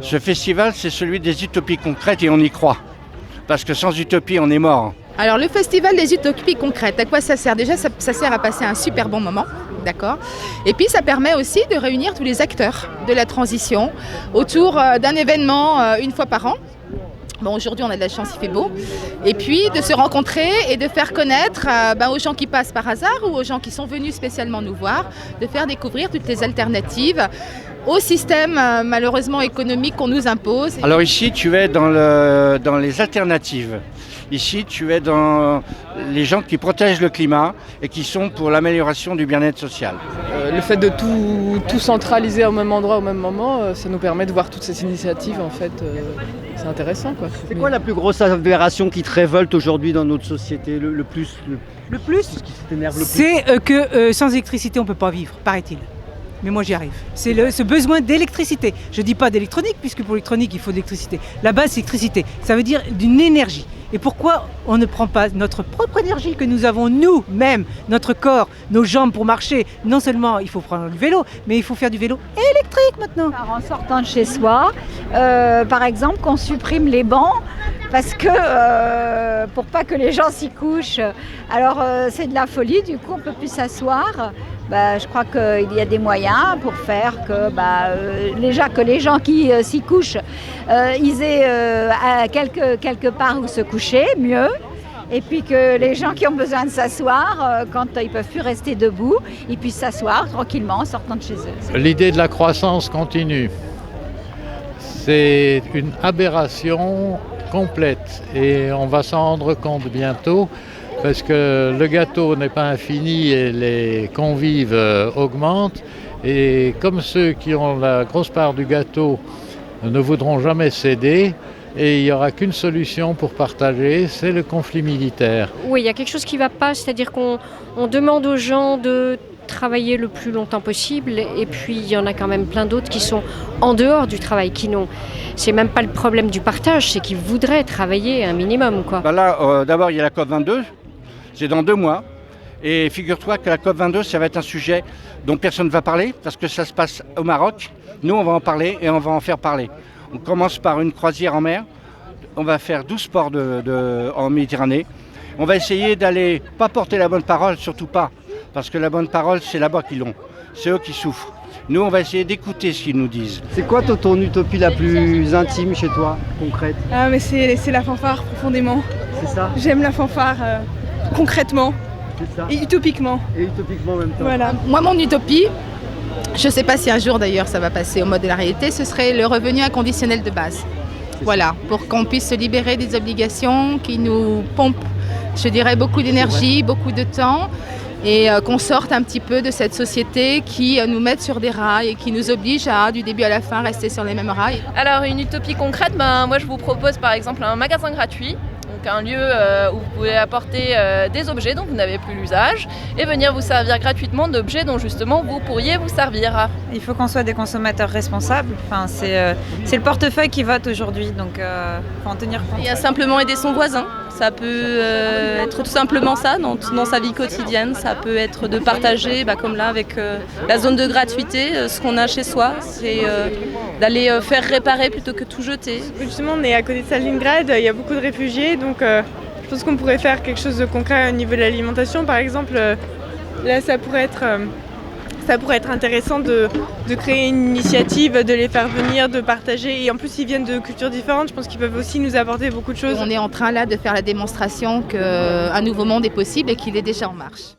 Ce festival, c'est celui des utopies concrètes et on y croit. Parce que sans utopie, on est mort. Alors le festival des utopies concrètes, à quoi ça sert? Déjà, ça sert à passer un super bon moment, d'accord? Et puis ça permet aussi de réunir tous les acteurs de la transition autour d'un événement une fois par an. Bon, aujourd'hui, on a de la chance, il fait beau. Et puis, de se rencontrer et de faire connaître aux gens qui passent par hasard ou aux gens qui sont venus spécialement nous voir, de faire découvrir toutes les alternatives au système, malheureusement, économique qu'on nous impose. Alors ici, tu es dans les alternatives. Ici, tu es dans les gens qui protègent le climat et qui sont pour l'amélioration du bien-être social. Le fait de tout centraliser au même endroit, au même moment, ça nous permet de voir toutes ces initiatives, en fait. C'est intéressant, quoi. C'est quoi la plus grosse aberration qui te révolte aujourd'hui dans notre société, le plus Le plus, ce qui t'énerve le plus? c'est que sans électricité, on ne peut pas vivre, paraît-il. Mais moi, j'y arrive. C'est ce besoin d'électricité. Je ne dis pas d'électronique, puisque pour l'électronique, il faut de l'électricité. La base, c'est l'électricité. Ça veut dire d'une énergie. Et pourquoi on ne prend pas notre propre énergie que nous avons nous-mêmes, notre corps, nos jambes pour marcher? Non seulement il faut prendre le vélo, mais il faut faire du vélo électrique maintenant. En sortant de chez soi, par exemple, qu'on supprime les bancs parce que pour pas que les gens s'y couchent. Alors c'est de la folie, du coup on peut plus s'asseoir. Je crois qu'il y a des moyens pour faire que les gens qui s'y couchent, ils aient quelque part où se coucher, mieux. Et puis que les gens qui ont besoin de s'asseoir, quand ils ne peuvent plus rester debout, ils puissent s'asseoir tranquillement en sortant de chez eux. L'idée de la croissance continue, c'est une aberration complète et on va s'en rendre compte bientôt. Parce que le gâteau n'est pas infini et les convives augmentent. Et comme ceux qui ont la grosse part du gâteau ne voudront jamais céder, et il n'y aura qu'une solution pour partager, c'est le conflit militaire. Oui, il y a quelque chose qui ne va pas, c'est-à-dire qu'on demande aux gens de travailler le plus longtemps possible et puis il y en a quand même plein d'autres qui sont en dehors du travail, qui n'ont... C'est même pas le problème du partage, c'est qu'ils voudraient travailler un minimum, quoi. Là, d'abord, il y a la COP22. C'est dans 2 mois. Et figure-toi que la COP22, ça va être un sujet dont personne ne va parler parce que ça se passe au Maroc. Nous, on va en parler et on va en faire parler. On commence par une croisière en mer. On va faire 12 ports en Méditerranée. On va essayer d'aller, pas porter la bonne parole, surtout pas. Parce que la bonne parole, c'est là-bas qu'ils l'ont. C'est eux qui souffrent. Nous, on va essayer d'écouter ce qu'ils nous disent. C'est quoi ton utopie la plus intime chez toi, concrète? Mais c'est la fanfare, profondément. C'est ça? J'aime la fanfare concrètement C'est ça. et utopiquement. Et utopiquement en même temps. Voilà. Moi, mon utopie, je ne sais pas si un jour d'ailleurs ça va passer au mode de la réalité, ce serait le revenu inconditionnel de base. Voilà, pour qu'on puisse se libérer des obligations qui nous pompent, je dirais, beaucoup d'énergie, beaucoup de temps. Et qu'on sorte un petit peu de cette société qui nous met sur des rails et qui nous oblige à, du début à la fin, rester sur les mêmes rails. Alors une utopie concrète, moi je vous propose par exemple un magasin gratuit, donc un lieu où vous pouvez apporter des objets dont vous n'avez plus l'usage et venir vous servir gratuitement d'objets dont justement vous pourriez vous servir. Il faut qu'on soit des consommateurs responsables, c'est le portefeuille qui vote aujourd'hui, donc il faut en tenir compte. Il y a simplement aider son voisin. Ça peut être tout simplement ça dans sa vie quotidienne. Ça peut être de partager, comme là avec la zone de gratuité, ce qu'on a chez soi. C'est d'aller faire réparer plutôt que tout jeter. Justement, on est à côté de Stalingrad, il y a beaucoup de réfugiés, donc je pense qu'on pourrait faire quelque chose de concret au niveau de l'alimentation. Par exemple, là, ça pourrait être intéressant de créer une initiative, de les faire venir, de partager. Et en plus, ils viennent de cultures différentes. Je pense qu'ils peuvent aussi nous apporter beaucoup de choses. On est en train là de faire la démonstration qu'un nouveau monde est possible et qu'il est déjà en marche.